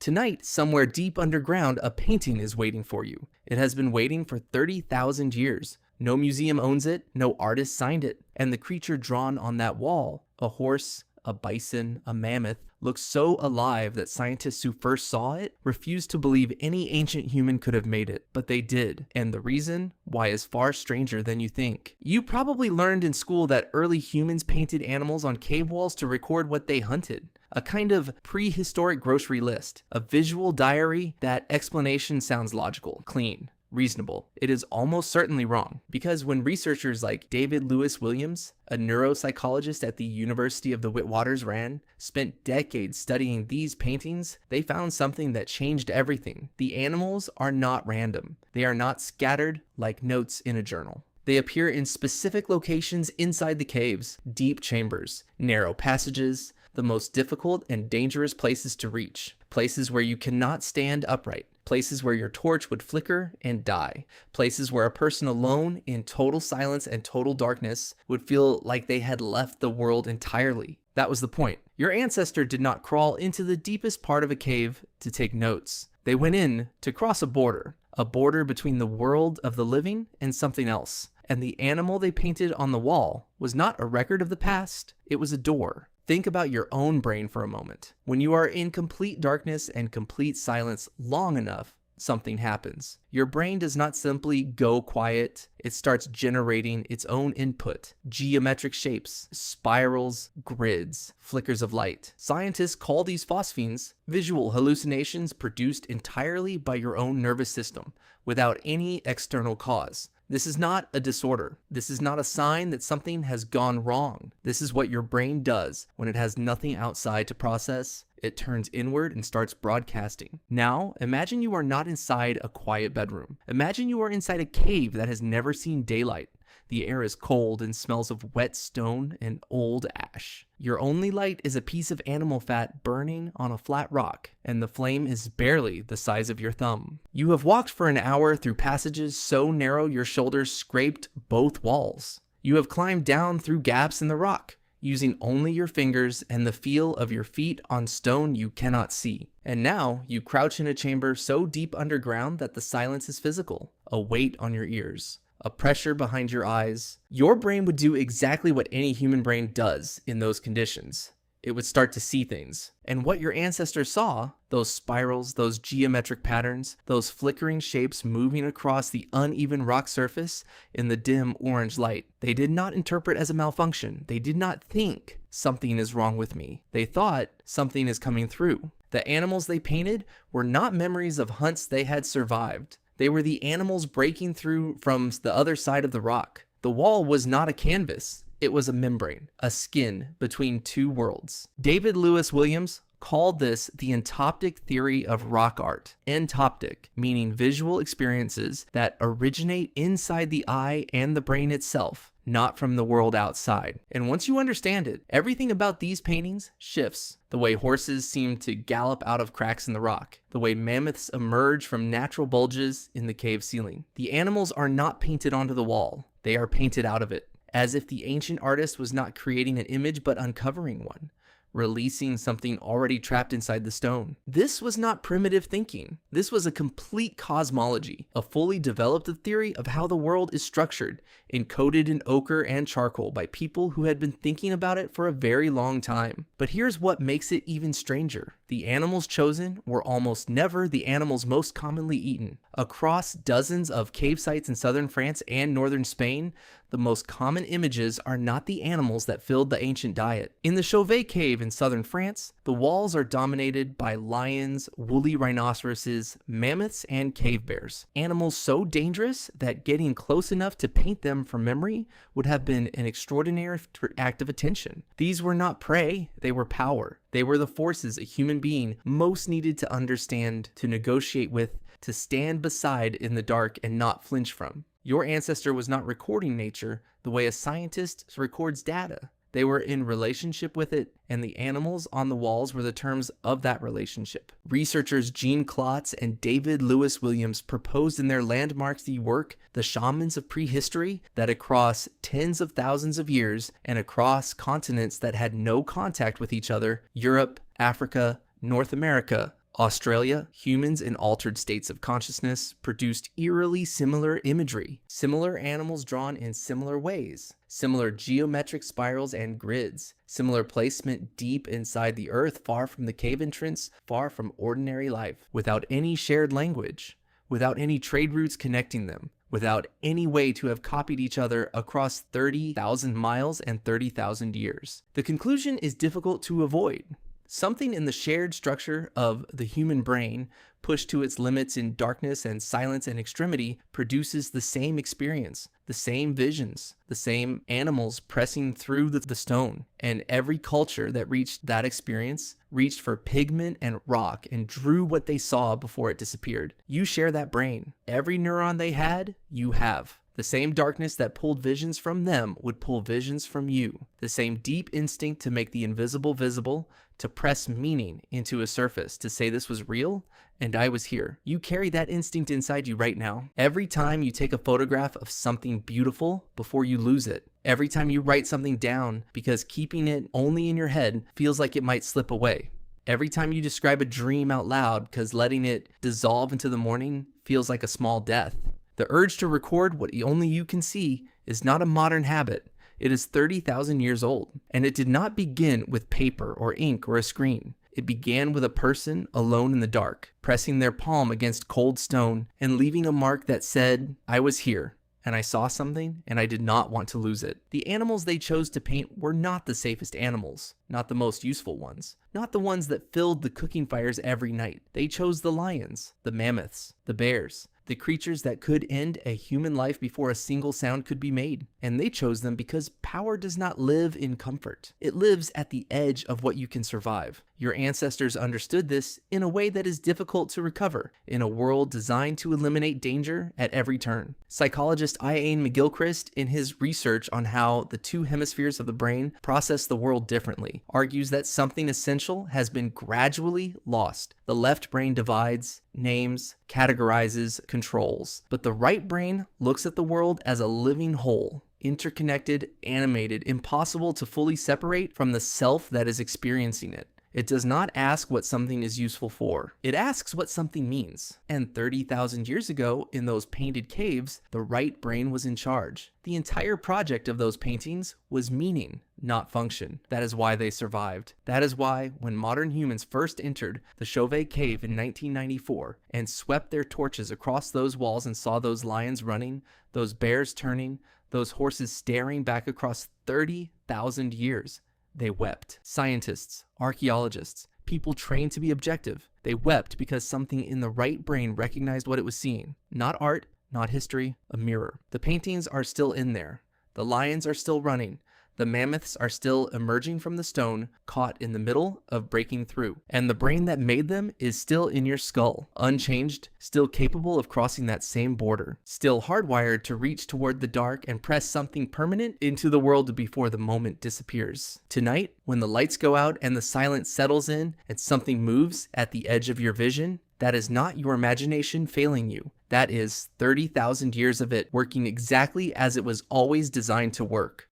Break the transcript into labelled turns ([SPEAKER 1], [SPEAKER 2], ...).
[SPEAKER 1] Tonight, somewhere deep underground, a painting is waiting for you. It has been waiting for 30,000 years. No museum owns it, no artist signed it, and the creature drawn on that wall, a horse, a bison, a mammoth, looks so alive that scientists who first saw it refused to believe any ancient human could have made it, but they did, and the reason why is far stranger than you think. You probably learned in school that early humans painted animals on cave walls to record what they hunted. A kind of prehistoric grocery list, a visual diary. That explanation sounds logical, clean, reasonable. It is almost certainly wrong, because when researchers like David Lewis Williams, a neuropsychologist at the University of the Witwatersrand, spent decades studying these paintings, they found something that changed everything. The animals are not random. They are not scattered like notes in a journal. They appear in specific locations inside the caves, deep chambers, narrow passages, the most difficult and dangerous places to reach, places where you cannot stand upright, places where your torch would flicker and die, places where a person alone in total silence and total darkness would feel like they had left the world entirely. That was the point. Your ancestor did not crawl into the deepest part of a cave to take notes. They went in to cross a border between the world of the living and something else. And the animal they painted on the wall was not a record of the past, it was a door. Think about your own brain for a moment. When you are in complete darkness and complete silence long enough, something happens. Your brain does not simply go quiet, it starts generating its own input. Geometric shapes, spirals, grids, flickers of light. Scientists call these phosphenes visual hallucinations produced entirely by your own nervous system, without any external cause. This is not a disorder. This is not a sign that something has gone wrong. This is what your brain does when it has nothing outside to process. It turns inward and starts broadcasting. Now, imagine you are not inside a quiet bedroom. Imagine you are inside a cave that has never seen daylight. The air is cold and smells of wet stone and old ash. Your only light is a piece of animal fat burning on a flat rock, and the flame is barely the size of your thumb. You have walked for an hour through passages so narrow your shoulders scraped both walls. You have climbed down through gaps in the rock, using only your fingers and the feel of your feet on stone you cannot see. And now you crouch in a chamber so deep underground that the silence is physical, a weight on your ears, a pressure behind your eyes. Your brain would do exactly what any human brain does in those conditions. It would start to see things. And what your ancestors saw, those spirals, those geometric patterns, those flickering shapes moving across the uneven rock surface in the dim orange light, they did not interpret as a malfunction. They did not think something is wrong with me. They thought something is coming through. The animals they painted were not memories of hunts they had survived. They were the animals breaking through from the other side of the rock. The wall was not a canvas. It was a membrane, a skin between two worlds. David Lewis Williams called this the entoptic theory of rock art. Entoptic, meaning visual experiences that originate inside the eye and the brain itself, not from the world outside. And once you understand it, everything about these paintings shifts. The way horses seem to gallop out of cracks in the rock. The way mammoths emerge from natural bulges in the cave ceiling. The animals are not painted onto the wall. They are painted out of it, as if the ancient artist was not creating an image but uncovering one, releasing something already trapped inside the stone. This was not primitive thinking. This was a complete cosmology, a fully developed theory of how the world is structured, encoded in ochre and charcoal by people who had been thinking about it for a very long time. But here's what makes it even stranger. The animals chosen were almost never the animals most commonly eaten. Across dozens of cave sites in southern France and northern Spain, the most common images are not the animals that filled the ancient diet. In the Chauvet cave in southern France, the walls are dominated by lions, woolly rhinoceroses, mammoths, and cave bears. Animals so dangerous that getting close enough to paint them from memory would have been an extraordinary act of attention. These were not prey, they were power. They were the forces a human being most needed to understand, to negotiate with, to stand beside in the dark and not flinch from. Your ancestor was not recording nature the way a scientist records data. They were in relationship with it, and the animals on the walls were the terms of that relationship. Researchers Jean Klotz and David Lewis Williams proposed in their landmarky work, The Shamans of Prehistory, that across tens of thousands of years and across continents that had no contact with each other, Europe, Africa, North America, Australia, humans in altered states of consciousness produced eerily similar imagery, similar animals drawn in similar ways, similar geometric spirals and grids, similar placement deep inside the earth, far from the cave entrance, far from ordinary life, without any shared language, without any trade routes connecting them, without any way to have copied each other across 30,000 miles and 30,000 years. The conclusion is difficult to avoid. Something in the shared structure of the human brain, pushed to its limits in darkness and silence and extremity, produces the same experience, the same visions, the same animals pressing through the stone. And every culture that reached that experience reached for pigment and rock and drew what they saw before it disappeared. You share that brain. Every neuron they had, you have. The same darkness that pulled visions from them would pull visions from you. The same deep instinct to make the invisible visible, to press meaning into a surface, to say this was real and I was here. You carry that instinct inside you right now. Every time you take a photograph of something beautiful before you lose it. Every time you write something down because keeping it only in your head feels like it might slip away. Every time you describe a dream out loud because letting it dissolve into the morning feels like a small death. The urge to record what only you can see is not a modern habit. It is 30,000 years old, and it did not begin with paper or ink or a screen. It began with a person alone in the dark, pressing their palm against cold stone and leaving a mark that said, "I was here, and I saw something, and I did not want to lose it." The animals they chose to paint were not the safest animals, not the most useful ones, not the ones that filled the cooking fires every night. They chose the lions, the mammoths, the bears, the creatures that could end a human life before a single sound could be made. And they chose them because power does not live in comfort. It lives at the edge of what you can survive. Your ancestors understood this in a way that is difficult to recover, in a world designed to eliminate danger at every turn. Psychologist Ian McGilchrist, in his research on how the two hemispheres of the brain process the world differently, argues that something essential has been gradually lost. The left brain divides, names, categorizes, controls, but the right brain looks at the world as a living whole, interconnected, animated, impossible to fully separate from the self that is experiencing it. It does not ask what something is useful for. It asks what something means. And 30,000 years ago, in those painted caves, the right brain was in charge. The entire project of those paintings was meaning, not function. That is why they survived. That is why, when modern humans first entered the Chauvet Cave in 1994 and swept their torches across those walls and saw those lions running, those bears turning, those horses staring back across 30,000 years, they wept. Scientists, archaeologists, people trained to be objective, they wept because something in the right brain recognized what it was seeing. Not art, not history, a mirror. The paintings are still in there. The lions are still running. The mammoths are still emerging from the stone, caught in the middle of breaking through. And the brain that made them is still in your skull, unchanged, still capable of crossing that same border, still hardwired to reach toward the dark and press something permanent into the world before the moment disappears. Tonight, when the lights go out and the silence settles in and something moves at the edge of your vision, that is not your imagination failing you. That is 30,000 years of it working exactly as it was always designed to work.